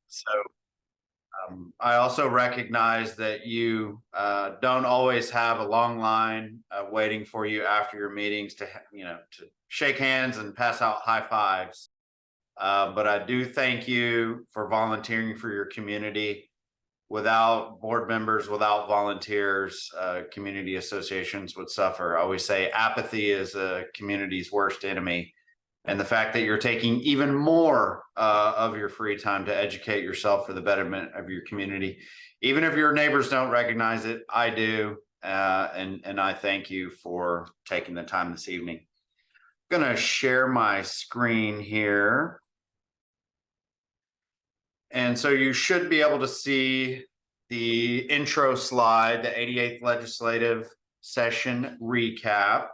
So I also recognize that you don't always have a long line waiting for you after your meetings to, to shake hands and pass out high fives. But I do thank you for volunteering for your community. Without board members, without volunteers, community associations would suffer. I always say apathy is a community's worst enemy. And the fact that you're taking even more of your free time to educate yourself for the betterment of your community, even if your neighbors don't recognize it, I do. And I thank you for taking the time this evening. I'm going to share my screen here. And so you should be able to see the intro slide, the 88th legislative session recap.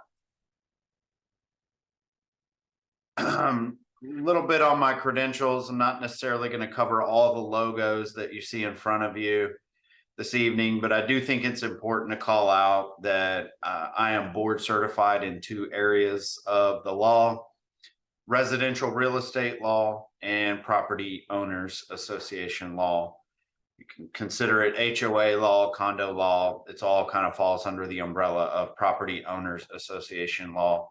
A little bit on my credentials. I'm not necessarily going to cover all the logos that you see in front of you this evening, but I do think it's important to call out that I am board certified in two areas of the law: residential real estate law and property owners association law. You can consider it HOA law, condo law. It's all kind of falls under the umbrella of property owners association law.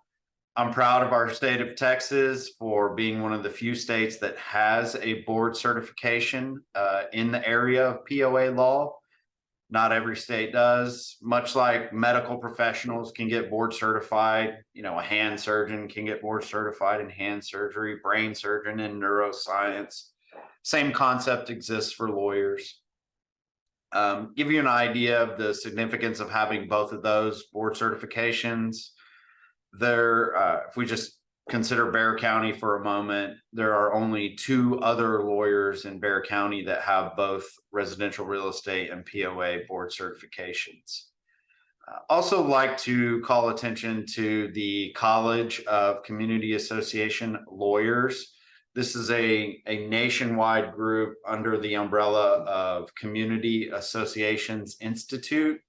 I'm proud of our state of Texas for being one of the few states that has a board certification in the area of POA law. Not every state does. Much like medical professionals can get board certified, a hand surgeon can get board certified in hand surgery, brain surgeon in neuroscience. Same concept exists for lawyers. Give you an idea of the significance of having both of those board certifications. If we just consider Bexar County for a moment, there are only two other lawyers in Bexar County that have both residential real estate and POA board certifications. Also like to call attention to the College of Community Association Lawyers. This is a nationwide group under the umbrella of Community Associations Institute.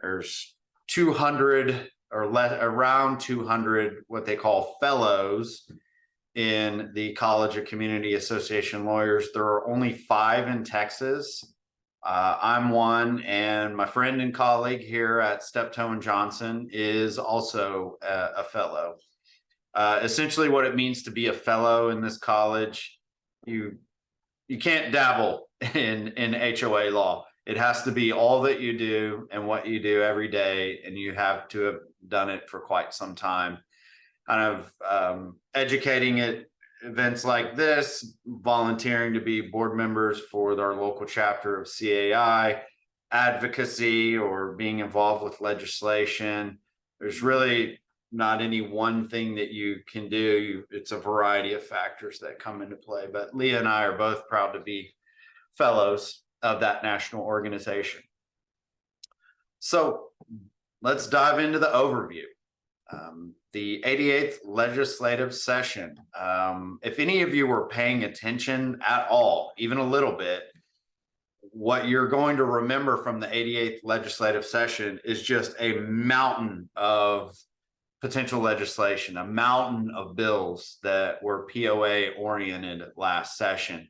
There's 200 or around 200 what they call fellows in the College of Community Association Lawyers. There are only 5 in Texas. I'm one, and my friend and colleague here at Steptoe and Johnson is also a fellow. Essentially what it means to be a fellow in this college, you can't dabble in HOA law. It has to be all that you do and what you do every day, and you have to have done it for quite some time. Kind of educating at events like this, volunteering to be board members for our local chapter of CAI, advocacy, or being involved with legislation. There's really not any one thing that you can do. It's a variety of factors that come into play. But Leah and I are both proud to be fellows of that national organization. So let's dive into the overview. The 88th legislative session. If any of you were paying attention at all, even a little bit, what you're going to remember from the 88th legislative session is just a mountain of potential legislation, a mountain of bills that were POA oriented last session.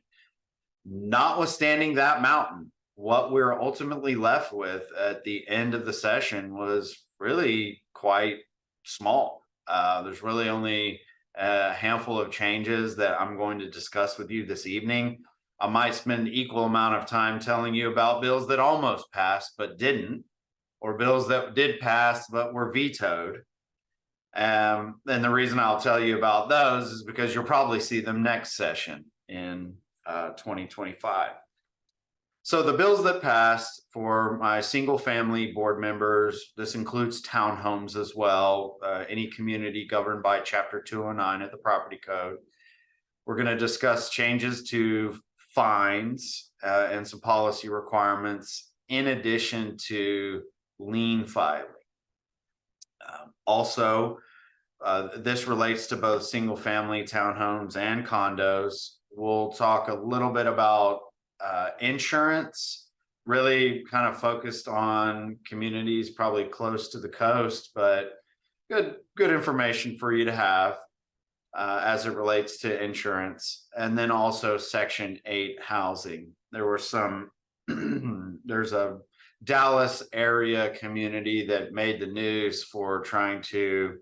Notwithstanding that mountain, what we're ultimately left with at the end of the session was really quite small. There's really only a handful of changes that I'm going to discuss with you this evening. I might spend equal amount of time telling you about bills that almost passed but didn't, or bills that did pass but were vetoed. And the reason I'll tell you about those is because you'll probably see them next session in 2025. So the bills that passed for my single family board members, this includes townhomes as well, any community governed by Chapter 209 of the Property Code. We're going to discuss changes to fines and some policy requirements in addition to lien filing. Also, this relates to both single family townhomes and condos. We'll talk a little bit about insurance, really kind of focused on communities probably close to the coast, but good information for you to have. as it relates to insurance, and then also Section 8 housing. There were some, there's a Dallas area community that made the news for trying to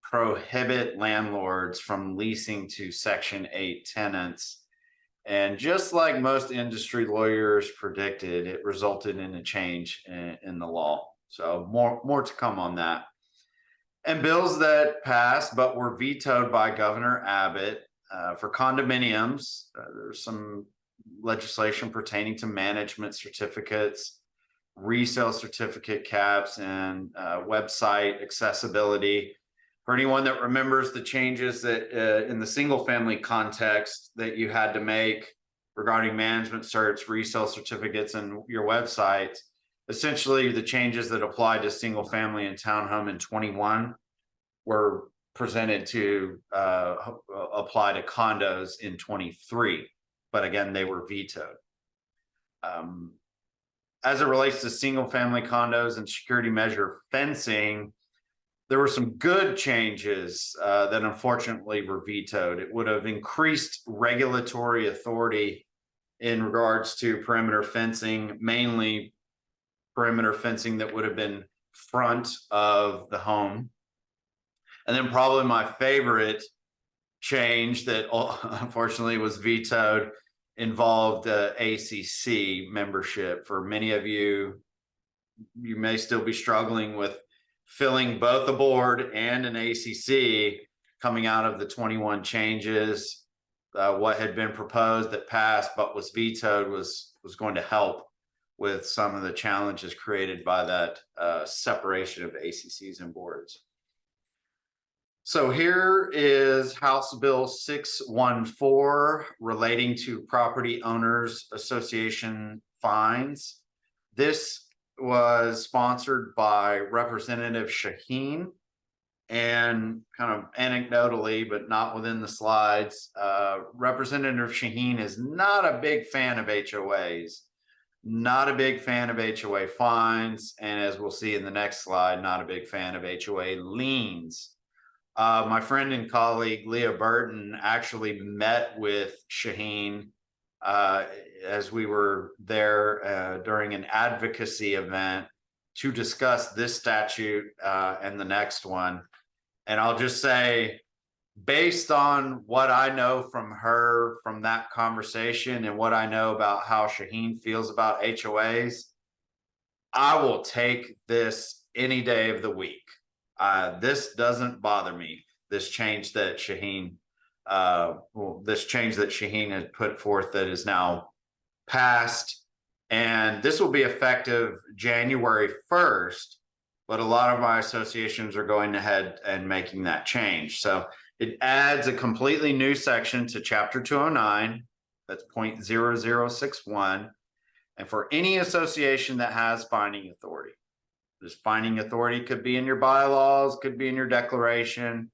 prohibit landlords from leasing to Section 8 tenants. And just like most industry lawyers predicted, it resulted in a change in the law. So more to come on that. And bills that passed but were vetoed by Governor Abbott for condominiums. There's some legislation pertaining to management certificates, resale certificate caps, and website accessibility. For anyone that remembers the changes that in the single family context that you had to make regarding management certs, resale certificates, and your website, essentially the changes that apply to single family and townhome in 21 were presented to apply to condos in 23, but again, they were vetoed. As it relates to single family condos and security measure fencing, there were some good changes that unfortunately were vetoed. It would have increased regulatory authority in regards to perimeter fencing, mainly perimeter fencing that would have been front of the home. And then probably my favorite change that unfortunately was vetoed involved ACC membership. For many of you, you may still be struggling with filling both a board and an ACC coming out of the 21 changes. What had been proposed that passed but was vetoed was going to help with some of the challenges created by that separation of ACCs and boards. So here is House Bill 614 relating to Property Owners Association fines. This was sponsored by Representative Shaheen, and kind of anecdotally, but not within the slides, Representative Shaheen is not a big fan of HOAs, not a big fan of HOA fines, and as we'll see in the next slide, not a big fan of HOA liens. My friend and colleague Leah Burton actually met with Shaheen as we were there during an advocacy event to discuss this statute and the next one. And I'll just say, based on what I know from her from that conversation and what I know about how Shaheen feels about HOAs, I will take this any day of the week. This doesn't bother me. This change that Shaheen has put forth that is now passed, and this will be effective January 1st. But a lot of my associations are going ahead and making that change. So it adds a completely new section to Chapter 209. That's 0.0061. And for any association that has finding authority, this finding authority could be in your bylaws, could be in your declaration.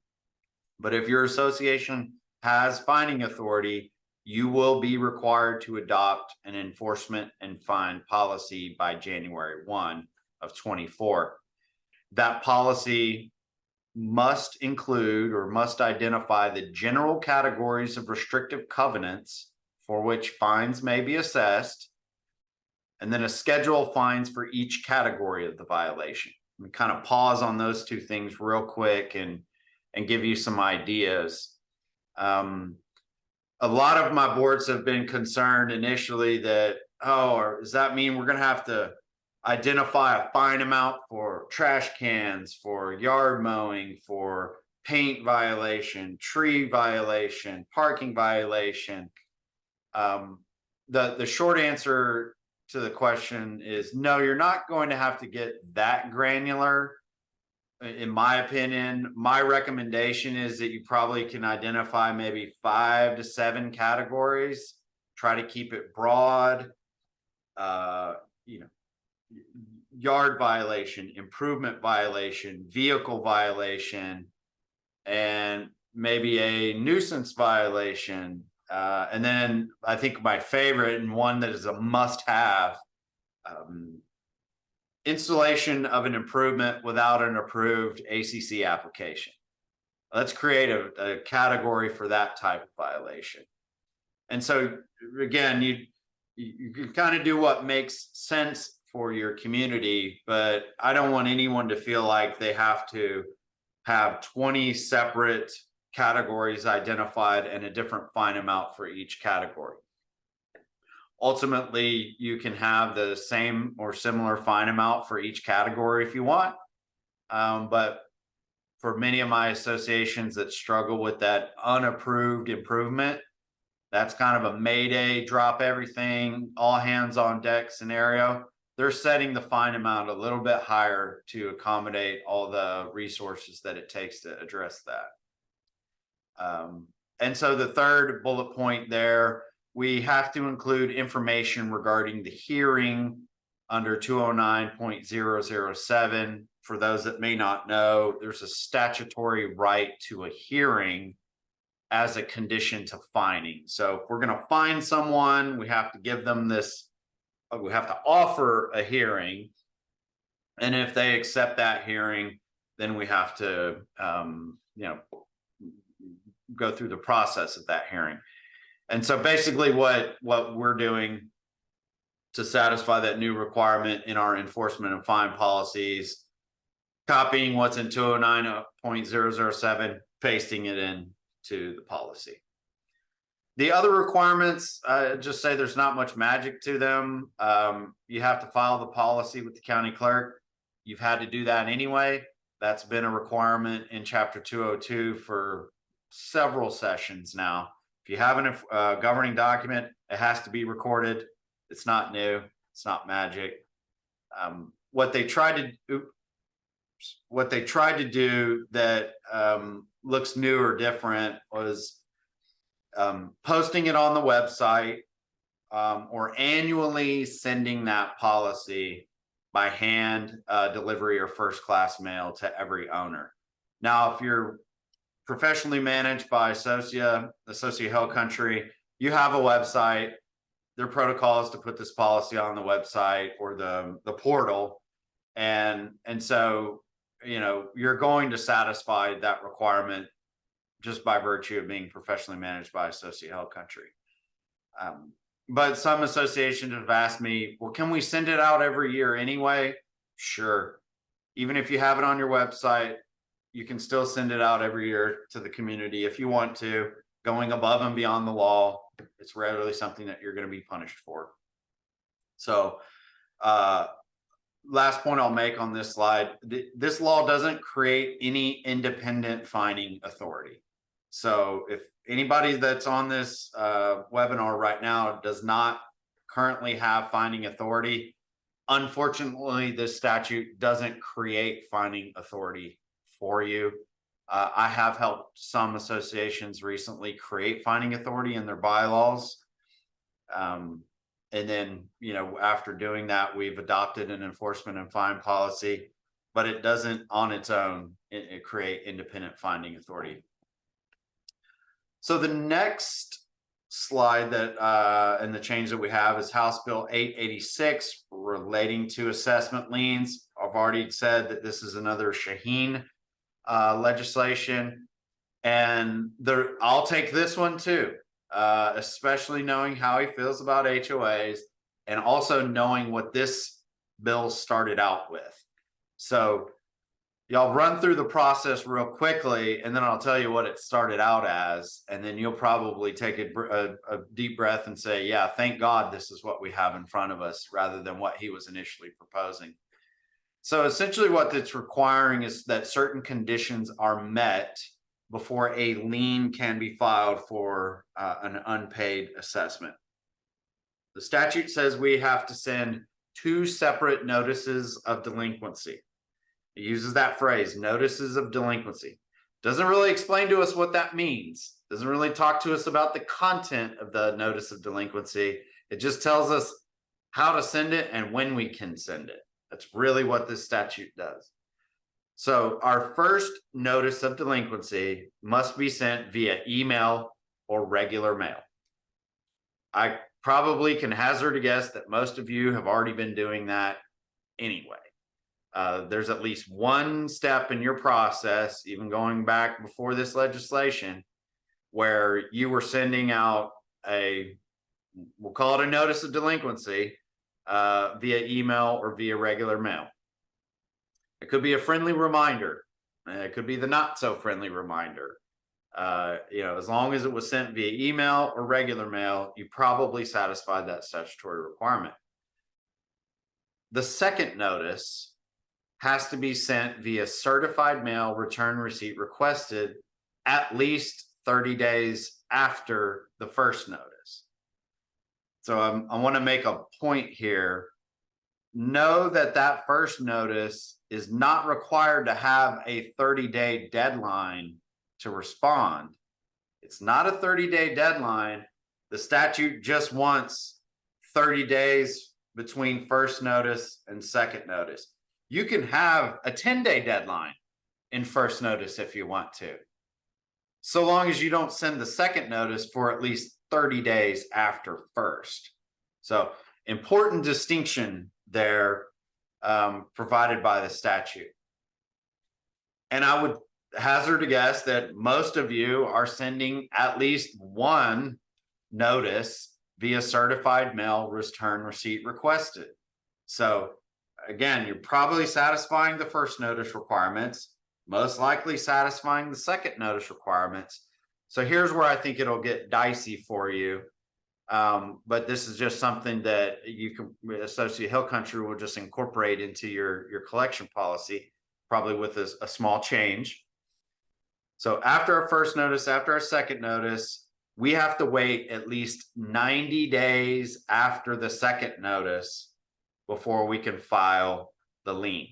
But if your association has finding authority, you will be required to adopt an enforcement and fine policy by January 1 of 24. That policy must include or must identify the general categories of restrictive covenants for which fines may be assessed, and then a schedule of fines for each category of the violation. We kind of pause on those two things real quick and give you some ideas. A lot of my boards have been concerned initially that, or does that mean we're going to have to identify a fine amount for trash cans, for yard mowing, for paint violation, tree violation, parking violation? The short answer to the question is no, you're not going to have to get that granular. In my opinion, my recommendation is that you probably can identify maybe 5 to 7 categories. Try to keep it broad. Yard violation, improvement violation, vehicle violation, and maybe a nuisance violation. And then I think my favorite and one that is a must-have, installation of an improvement without an approved ACC application. Let's create a category for that type of violation. And so again, you can kind of do what makes sense for your community, but I don't want anyone to feel like they have to have 20 separate categories identified and a different fine amount for each category. Ultimately, you can have the same or similar fine amount for each category if you want. But for many of my associations that struggle with that unapproved improvement, that's kind of a Mayday, drop everything, all hands on deck scenario. They're setting the fine amount a little bit higher to accommodate all the resources that it takes to address that. And so the third bullet point there, we have to include information regarding the hearing under 209.007. For those that may not know, there's a statutory right to a hearing as a condition to fining. So if we're going to fine someone, we have to give them this, we have to offer a hearing. And if they accept that hearing, then we have to, go through the process of that hearing. And so basically what we're doing to satisfy that new requirement in our enforcement and fine policies, copying what's in 209.007, pasting it in to the policy. The other requirements, just say there's not much magic to them. You have to file the policy with the county clerk. You've had to do that anyway. That's been a requirement in Chapter 202 for several sessions now. If you have a governing document, it has to be recorded. It's not new. It's not magic. What they tried to do that looks new or different was posting it on the website or annually sending that policy by hand delivery or first class mail to every owner. Now, if you're professionally managed by Associa Hill Country, you have a website. Their protocol is to put this policy on the website or the portal. And so, you're going to satisfy that requirement just by virtue of being professionally managed by Associa Hill Country. But some associations have asked me, well, can we send it out every year anyway? Sure. Even if you have it on your website, you can still send it out every year to the community if you want to, going above and beyond the law. It's rarely something that you're going to be punished for. So, last point I'll make on this slide, this law doesn't create any independent fining authority. So if anybody that's on this webinar right now does not currently have fining authority, unfortunately, this statute doesn't create fining authority for you. I have helped some associations recently create fining authority in their bylaws. And then, after doing that, we've adopted an enforcement and fine policy, but it doesn't on its own create independent fining authority. So the next slide that and the change that we have is House Bill 886 relating to assessment liens. I've already said that this is another Shaheen legislation, and I'll take this one too. Especially knowing how he feels about HOAs and also knowing what this bill started out with. So y'all run through the process real quickly, and then I'll tell you what it started out as, and then you'll probably take a deep breath and say, yeah, thank God this is what we have in front of us rather than what he was initially proposing. So essentially what it's requiring is that certain conditions are met before a lien can be filed for an unpaid assessment. The statute says we have to send 2 separate notices of delinquency. It uses that phrase, notices of delinquency. Doesn't really explain to us what that means. Doesn't really talk to us about the content of the notice of delinquency. It just tells us how to send it and when we can send it. That's really what this statute does. So our first notice of delinquency must be sent via email or regular mail. I probably can hazard a guess that most of you have already been doing that anyway. There's at least one step in your process, even going back before this legislation, where you were sending out we'll call it a notice of delinquency, via email or via regular mail. It could be a friendly reminder. It could be the not so friendly reminder. As long as it was sent via email or regular mail, you probably satisfied that statutory requirement. The second notice has to be sent via certified mail, return receipt requested at least 30 days after the first notice. So I want to make a point here. Know that first notice is not required to have a 30-day deadline to respond. It's not a 30-day deadline. The statute just wants 30 days between first notice and second notice. You can have a 10-day deadline in first notice if you want to, so long as you don't send the second notice for at least 30 days after first. So important distinction there, provided by the statute. And I would hazard a guess that most of you are sending at least one notice via certified mail, return receipt requested. So again, you're probably satisfying the first notice requirements, most likely satisfying the second notice requirements. So here's where I think it'll get dicey for you. But this is just something that you can, Associate Hill Country will just incorporate into your collection policy, probably with a small change. So after our first notice, after our second notice, we have to wait at least 90 days after the second notice before we can file the lien.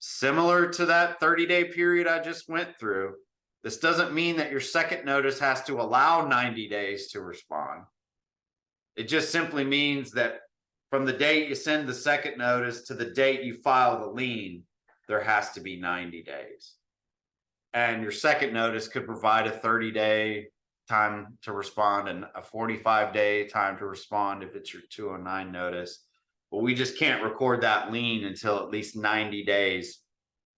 Similar to that 30-day period I just went through, this doesn't mean that your second notice has to allow 90 days to respond. It just simply means that from the date you send the second notice to the date you file the lien, there has to be 90 days. And your second notice could provide a 30-day time to respond and a 45-day time to respond if it's your 209 notice. But we just can't record that lien until at least 90 days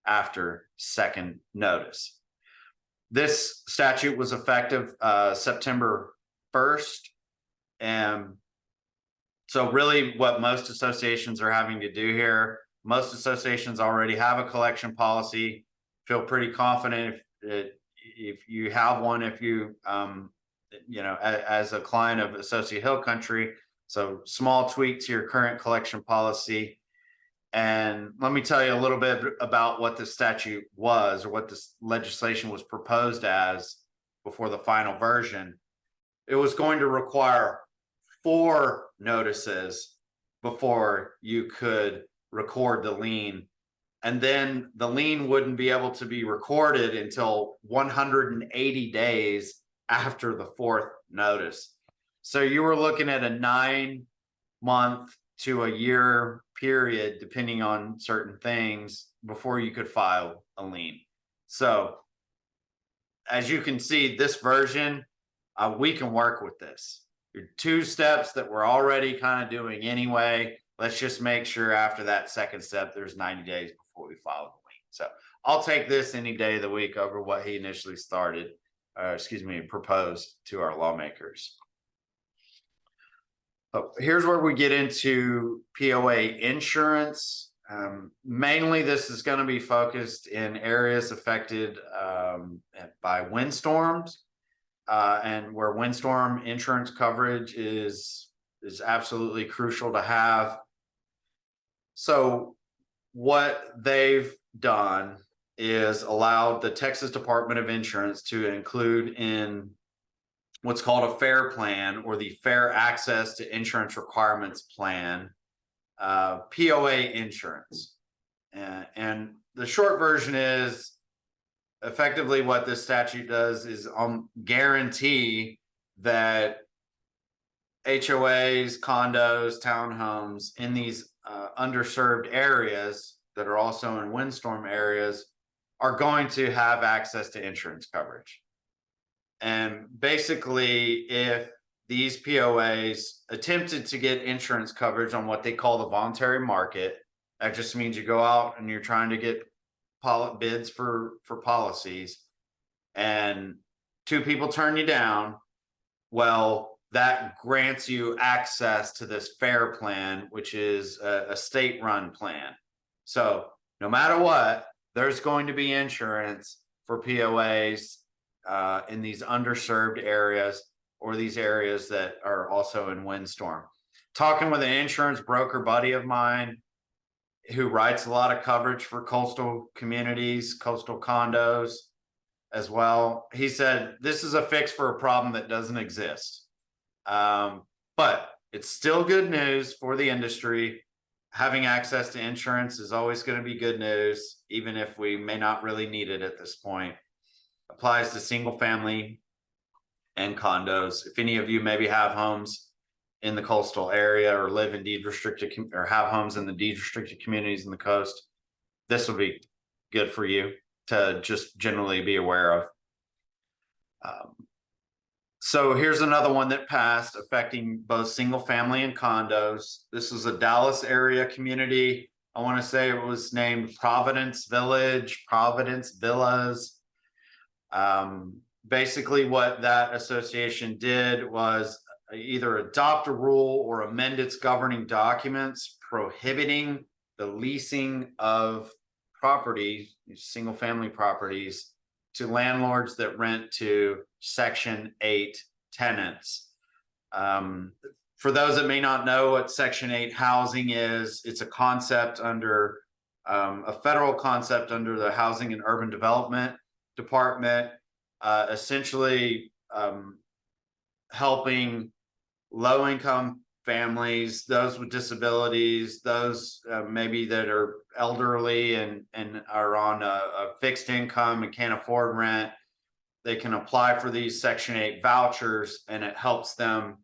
after second notice. This statute was effective September 1st. And so really what most associations are having to do here, most associations already have a collection policy. Feel pretty confident if you have one, if you, as a client of Associate Hill Country. So small tweak to your current collection policy. And let me tell you a little bit about what the statute was, or what this legislation was proposed as before the final version. It was going to require 4 notices before you could record the lien. And then the lien wouldn't be able to be recorded until 180 days after the 4th notice. So you were looking at a 9-month to a year period, depending on certain things, before you could file a lien. So as you can see, this version, we can work with this. There are 2 steps that we're already kind of doing anyway. Let's just make sure after that second step, there's 90 days before we file the lien. So I'll take this any day of the week over what he initially proposed to our lawmakers. So here's where we get into POA insurance. Mainly this is going to be focused in areas affected by windstorms, and where windstorm insurance coverage is absolutely crucial to have. So what they've done is allowed the Texas Department of Insurance to include in what's called a FAIR plan, or the Fair Access to Insurance Requirements Plan, POA insurance. And the short version is effectively what this statute does is guarantee that HOAs, condos, townhomes in these underserved areas that are also in windstorm areas are going to have access to insurance coverage. And basically, if these POAs attempted to get insurance coverage on what they call the voluntary market, That just means you go out and you're trying to get bids for policies, and two people turn you down. Well, that grants you access to this FAIR plan, which is a state-run plan. So no matter what, there's going to be insurance for POAs in these underserved areas, or these areas that are also in windstorm. Talking with an insurance broker buddy of mine who writes a lot of coverage for coastal communities, coastal condos as well. He said, this is a fix for a problem that doesn't exist. But it's still good news for the industry. Having access to insurance is always going to be good news, even if we may not really need it at this point. Applies to single family and condos. If any of you maybe have homes in the coastal area, or live in deed restricted, or have homes in the deed restricted communities in the coast, this will be good for you to just generally be aware of. So here's another one that passed, affecting both single family and condos. This is a Dallas area community. I want to say it was named Providence Village, Providence Villas. Basically what that association did was either adopt a rule or amend its governing documents prohibiting the leasing of property, single family properties, to landlords that rent to Section 8 tenants. For those that may not know what Section 8 housing is, it's a concept under a federal concept under the Housing and Urban Development Department, essentially helping low-income families, those with disabilities, those maybe that are elderly and are on a fixed income and can't afford rent. They can apply for these Section 8 vouchers, and it helps them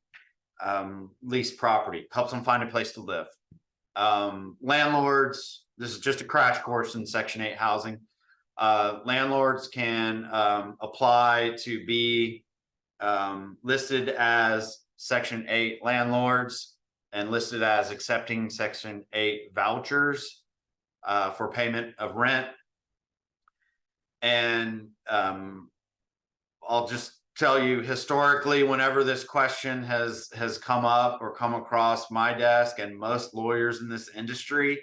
lease property, helps them find a place to live. Landlords, this is just a crash course in Section 8 housing. Landlords can apply to be listed as Section 8 landlords and listed as accepting Section 8 vouchers for payment of rent. And I'll just tell you, historically, whenever this question has come up or come across my desk and most lawyers in this industry,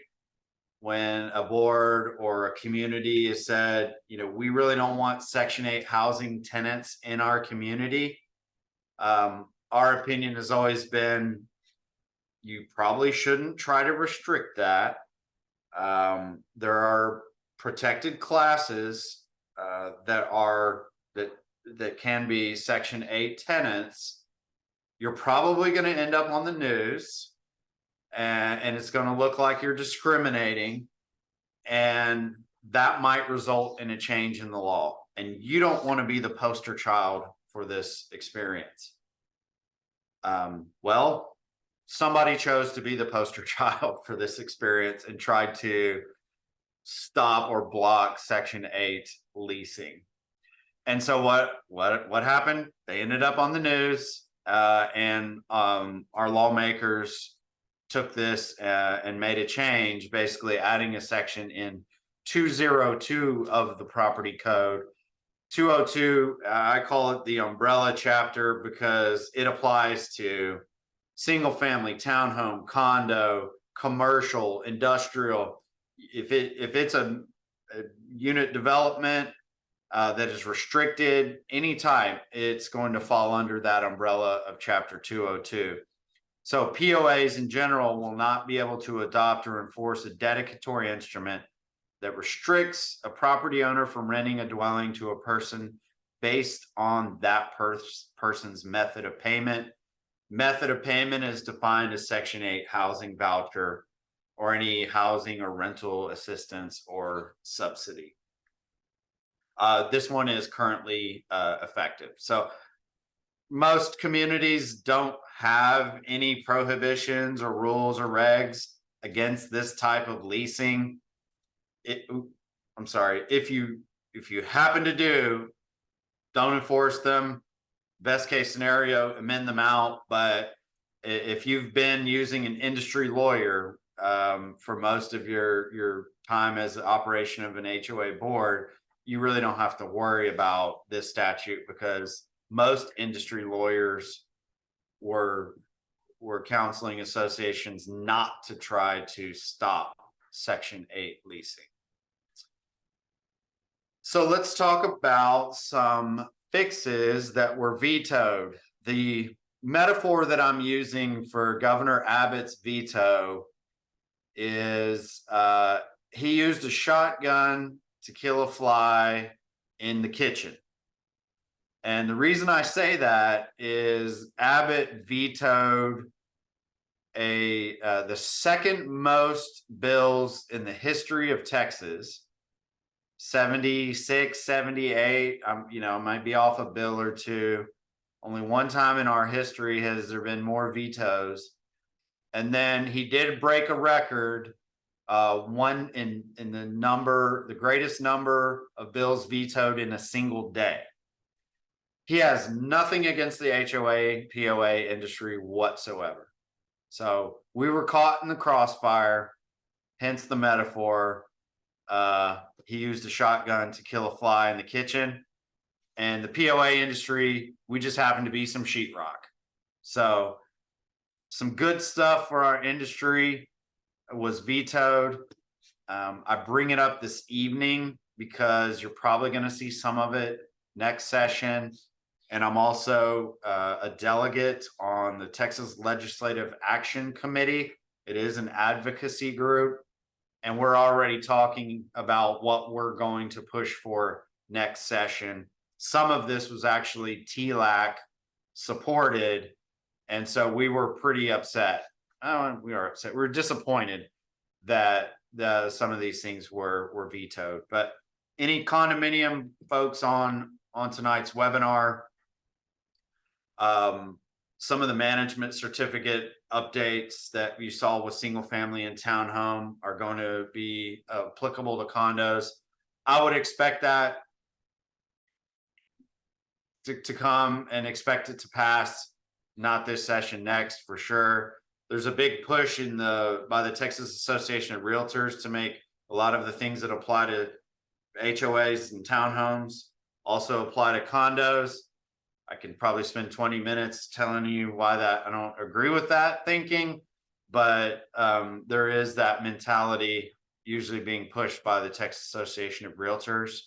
when a board or a community has said, you know, we really don't want Section 8 housing tenants in our community, our opinion has always been, you probably shouldn't try to restrict that. There are protected classes that can be Section 8 tenants. You're probably going to end up on the news, and it's going to look like you're discriminating, and that might result in a change in the law. And you don't want to be the poster child for this experience. Well, somebody chose to be the poster child for this experience and tried to stop or block Section 8 leasing. And so what happened? They ended up on the news, and our lawmakers took this and made a change, basically adding a section in 202 of the property code. 202, I call it the umbrella chapter because it applies to single family, townhome, condo, commercial, industrial. If it's a unit development that is restricted any type, it's going to fall under that umbrella of chapter 202. So POAs in general will not be able to adopt or enforce a dedicatory instrument that restricts a property owner from renting a dwelling to a person based on that person's method of payment. Method of payment is defined as Section 8 housing voucher or any housing or rental assistance or subsidy. This one is currently effective. So most communities don't have any prohibitions or rules or regs against this type of leasing. If you happen to do, don't enforce them. Best case scenario, amend them out. But if you've been using an industry lawyer for most of your time as an operation of an HOA board, you really don't have to worry about this statute because most industry lawyers were counseling associations not to try to stop Section 8 leasing. So let's talk about some fixes that were vetoed. The metaphor that I'm using for Governor Abbott's veto is he used a shotgun to kill a fly in the kitchen. And the reason I say that is Abbott vetoed the second most bills in the history of Texas, 76, 78. I might be off a bill or two. Only one time in our history has there been more vetoes. And then he did break a record, one in the greatest number of bills vetoed in a single day. He has nothing against the HOA, POA industry whatsoever. So we were caught in the crossfire, hence the metaphor. He used a shotgun to kill a fly in the kitchen. And the POA industry, we just happened to be some sheetrock. So some good stuff for our industry was vetoed. I bring it up this evening because you're probably going to see some of it next session. And I'm also a delegate on the Texas Legislative Action Committee. It is an advocacy group. And we're already talking about what we're going to push for next session. Some of this was actually TLAC supported. And so we were pretty upset. We are upset. We were disappointed that some of these things were vetoed. But any condominium folks on tonight's webinar, some of the management certificate updates that you saw with single family and townhome are going to be applicable to condos. I would expect that to come and expect it to pass, not this session, next for sure. There's a big push by the Texas Association of Realtors to make a lot of the things that apply to HOAs and townhomes also apply to condos. I can probably spend 20 minutes telling you why I don't agree with that thinking, but there is that mentality usually being pushed by the Texas Association of Realtors.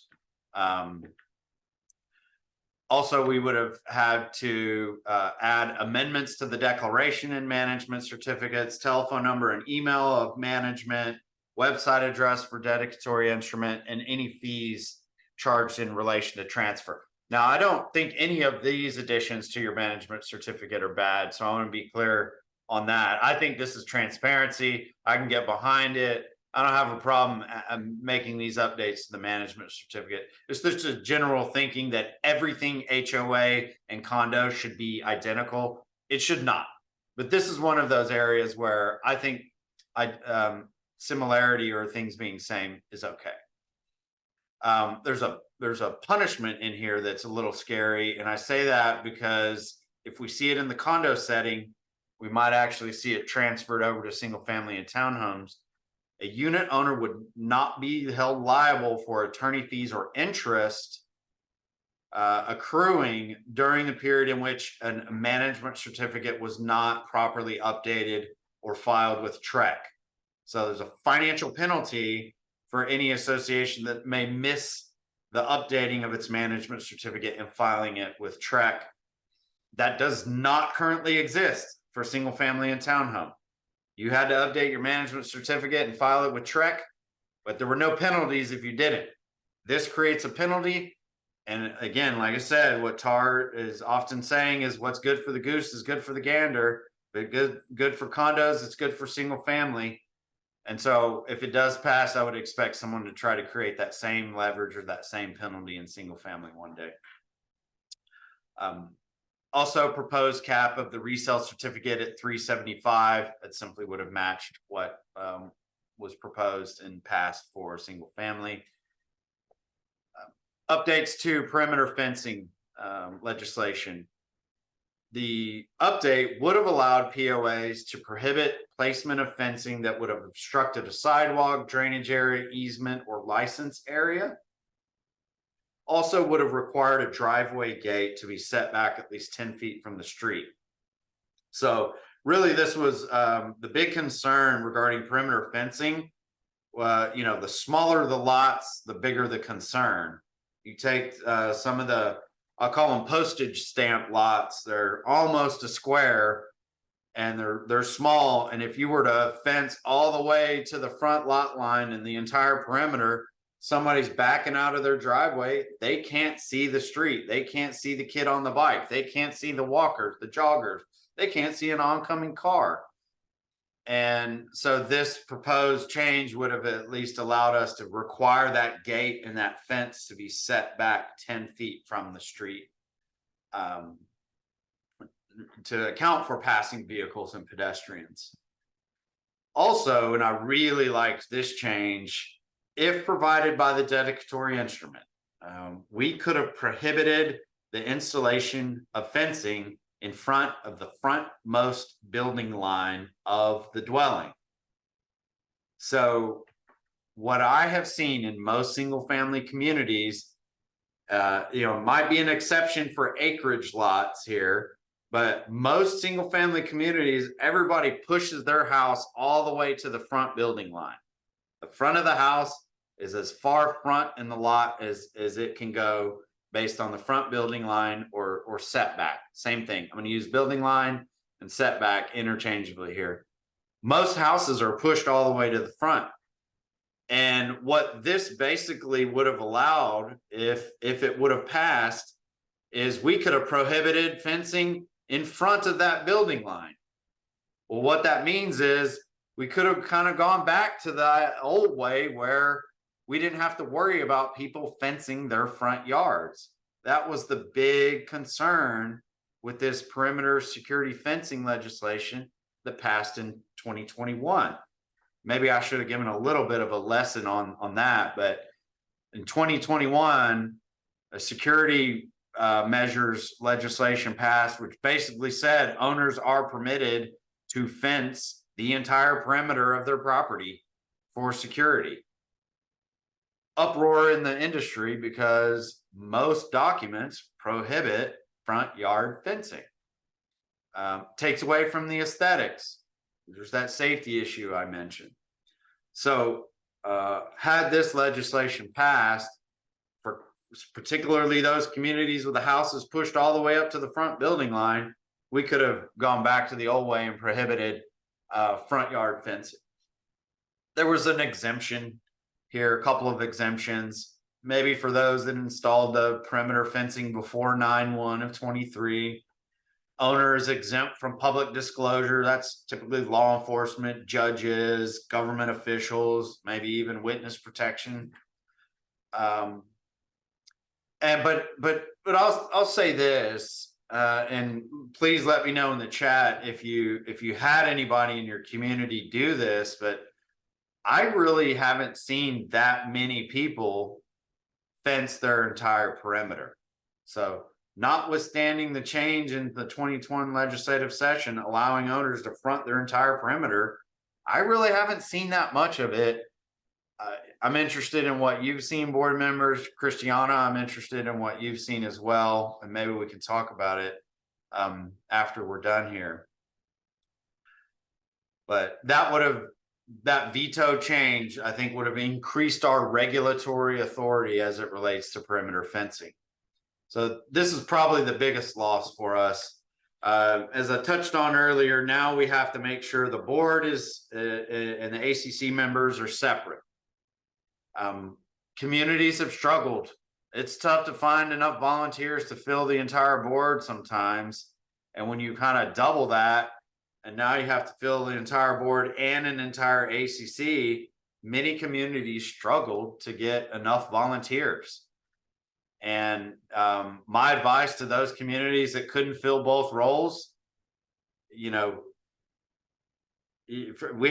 Also, we would have had to add amendments to the declaration and management certificates, telephone number and email of management, website address for dedicatory instrument, and any fees charged in relation to transfer. Now, I don't think any of these additions to your management certificate are bad, so I want to be clear on that. I think this is transparency. I can get behind it. I don't have a problem making these updates to the management certificate. It's just a general thinking that everything HOA and condo should be identical. It should not. But this is one of those areas where I think similarity or things being same is okay. There's a punishment in here that's a little scary. And I say that because if we see it in the condo setting, we might actually see it transferred over to single family and townhomes. A unit owner would not be held liable for attorney fees or interest accruing during the period in which a management certificate was not properly updated or filed with TREC. So there's a financial penalty for any association that may miss the updating of its management certificate and filing it with TREC. That does not currently exist for single family and townhome. You had to update your management certificate and file it with TREC, but there were no penalties if you didn't. This creates a penalty. And again, like I said, what TAR is often saying is what's good for the goose is good for the gander, but good for condos, it's good for single family. And so if it does pass, I would expect someone to try to create that same leverage or that same penalty in single family one day. Also proposed cap of the resale certificate at 375. That simply would have matched what was proposed and passed for single family. Updates to perimeter fencing legislation. the update would have allowed POAs to prohibit placement of fencing that would have obstructed a sidewalk, drainage area, easement, or license area. Also would have required a driveway gate to be set back at least 10 feet from the street. So really, this was the big concern regarding perimeter fencing. The smaller the lots, the bigger the concern. You take some of the, I'll call them postage stamp lots. They're almost a square, and they're small. And if you were to fence all the way to the front lot line and the entire perimeter, somebody's backing out of their driveway, they can't see the street. They can't see the kid on the bike. They can't see the walkers, the joggers. They can't see an oncoming car. And so this proposed change would have at least allowed us to require that gate and that fence to be set back 10 feet from the street, to account for passing vehicles and pedestrians. Also, and I really liked this change, if provided by the dedicatory instrument, we could have prohibited the installation of fencing in front of the frontmost building line of the dwelling. So what I have seen in most single family communities, might be an exception for acreage lots here, but most single family communities, everybody pushes their house all the way to the front building line. The front of the house is as far front in the lot as it can go, based on the front building line or setback. Same thing. I'm going to use building line and setback interchangeably here. Most houses are pushed all the way to the front. And what this basically would have allowed, if it would have passed, is we could have prohibited fencing in front of that building line. Well, what that means is we could have kind of gone back to the old way where we didn't have to worry about people fencing their front yards. That was the big concern with this perimeter security fencing legislation that passed in 2021. Maybe I should have given a little bit of a lesson on that, but in 2021, a security measures legislation passed, which basically said owners are permitted to fence the entire perimeter of their property for security. Uproar in the industry because most documents prohibit front yard fencing. Takes away from the aesthetics. There's that safety issue I mentioned. So had this legislation passed, for particularly those communities with the houses pushed all the way up to the front building line, we could have gone back to the old way and prohibited front yard fencing. There was an exemption here, a couple of exemptions, maybe for those that installed the perimeter fencing before 9/1 of 23. Owner is exempt from public disclosure. That's typically law enforcement, judges, government officials, maybe even witness protection. But I'll say this, and please let me know in the chat if you had anybody in your community do this, but I really haven't seen that many people fence their entire perimeter. So notwithstanding the change in the 2020 legislative session, allowing owners to front their entire perimeter, I really haven't seen that much of it. I'm interested in what you've seen, board members. Christiana, I'm interested in what you've seen as well, and maybe we can talk about it after we're done here. But that veto change, I think, would have increased our regulatory authority as it relates to perimeter fencing. So this is probably the biggest loss for us. As I touched on earlier, now we have to make sure the board is and the ACC members are separate. Communities have struggled. It's tough to find enough volunteers to fill the entire board sometimes. And when you kind of double that, and now you have to fill the entire board and an entire ACC, many communities struggled to get enough volunteers. And my advice to those communities that couldn't fill both roles, we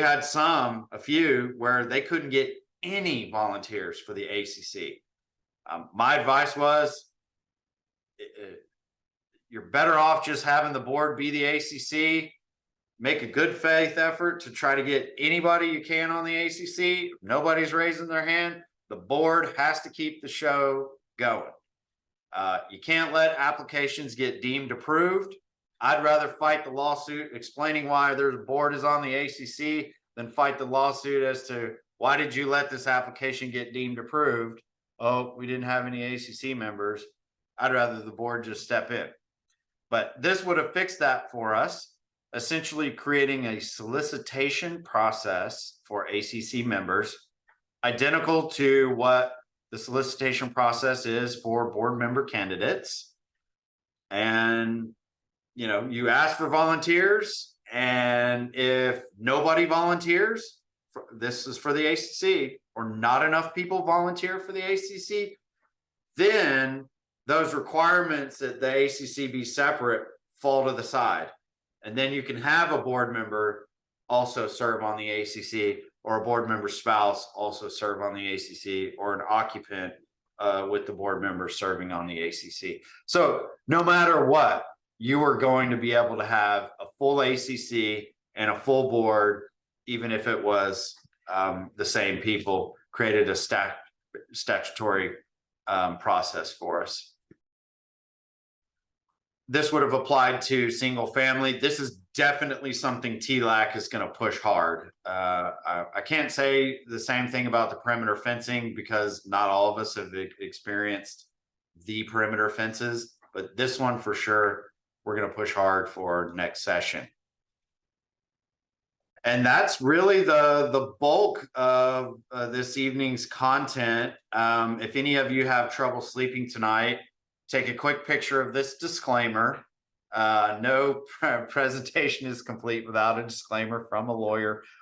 had a few where they couldn't get any volunteers for the ACC. My advice was, you're better off just having the board be the ACC. Make a good faith effort to try to get anybody you can on the ACC. Nobody's raising their hand. The board has to keep the show going. You can't let applications get deemed approved. I'd rather fight the lawsuit explaining why their board is on the ACC than fight the lawsuit as to why did you let this application get deemed approved? Oh, we didn't have any ACC members. I'd rather the board just step in. But this would have fixed that for us, essentially creating a solicitation process for ACC members, identical to what the solicitation process is for board member candidates. And, you know, you ask for volunteers, and if nobody volunteers, this is for the ACC, or not enough people volunteer for the ACC, then those requirements that the ACC be separate fall to the side. And then you can have a board member also serve on the ACC, or a board member spouse also serve on the ACC, or an occupant with the board member serving on the ACC. So no matter what, you are going to be able to have a full ACC and a full board, even if it was the same people, created a statutory process for us. This would have applied to single family. This is definitely something TLAC is going to push hard. I can't say the same thing about the perimeter fencing because not all of us have experienced the perimeter fences, but this one for sure, we're going to push hard for next session. And that's really the bulk of this evening's content. If any of you have trouble sleeping tonight, take a quick picture of this disclaimer. No presentation is complete without a disclaimer from a lawyer